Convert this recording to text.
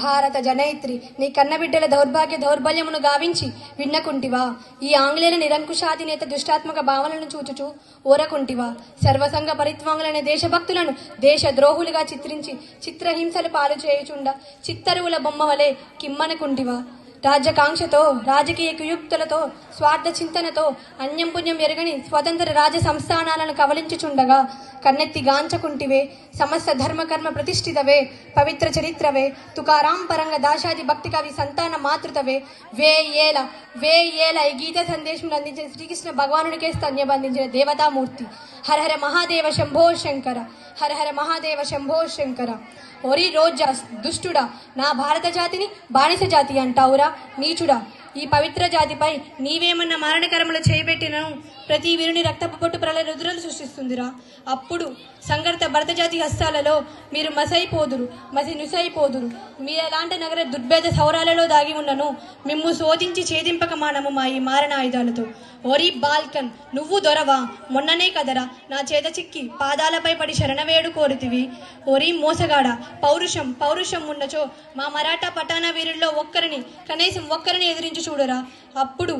భారత జనయిత్రి నీ కన్నబిడ్డల దౌర్భాగ్య దౌర్బల్యమును గావించి విన్నకుంటివా? ఈ ఆంగ్లేయుల నిరంకుశాధినేత దుష్టాత్మక భావనలను చూచుచూ ఓరకుంటివా? సర్వసంగ పరిత్వాంగులైన దేశభక్తులను దేశ ద్రోహులుగా చిత్రించి చిత్రహింసలు పాలు చేయుచుండ చిత్తరువుల బొమ్మ వలె కిమ్మనకుంటివా? రాజ్యకాంక్షతో రాజకీయ కుయుక్తులతో స్వార్థ చింతనతో అన్యం పుణ్యం ఎరగని స్వతంత్ర రాజ సంస్థానాలను కవలించుచుండగా కన్నెత్తి గాంచకుంటివే. సమస్త ధర్మకర్మ ప్రతిష్ఠితవే, పవిత్ర చరిత్రవే, తుకారాం పరంగ దాశాది భక్తి కవి సంతాన మాతృతవే, వేయేల ఈ గీత సందేశం అందించిన శ్రీకృష్ణ భగవానుడికే స్తన్యబంధించిన దేవతామూర్తి. హరహర మహాదేవ శంభో శంకర, హరహర మహాదేవ శంభో శంకర. ఒరి రోజా దుష్టుడా, నా భారత జాతిని బానిస జాతి అంటావురా నీచుడా? ఈ పవిత్ర జాతిపై నీవేమన్నా మారణకరములు చేయబెట్టినను ప్రతి వీరుని రక్తపు పొట్టు ప్రళయ రుద్రలు సృష్టిస్తుందిరా. అప్పుడు సంగర్త భరత జాతి హస్తాలలో మీరు మసి నుసైపోదురు. మీరెలాంటి నగర దుర్భేద సౌరాలలో దాగి ఉన్నను మిమ్ము శోధించి ఛేదింపక మానము మా ఈ మారణ ఆయుధాలతో. ఒరి బాల్కన్, నువ్వు దొరవా? మొన్ననే కదరా నా చేత చిక్కి పాదాలపై పడి శరణవేడు కోరుతివి. ఒరి మోసగాడ, పౌరుషం ఉన్నచో మా మరాఠా పటానా వీరుల్లో కనీసం ఒక్కరిని ఎదిరించి చూడరా. అప్పుడు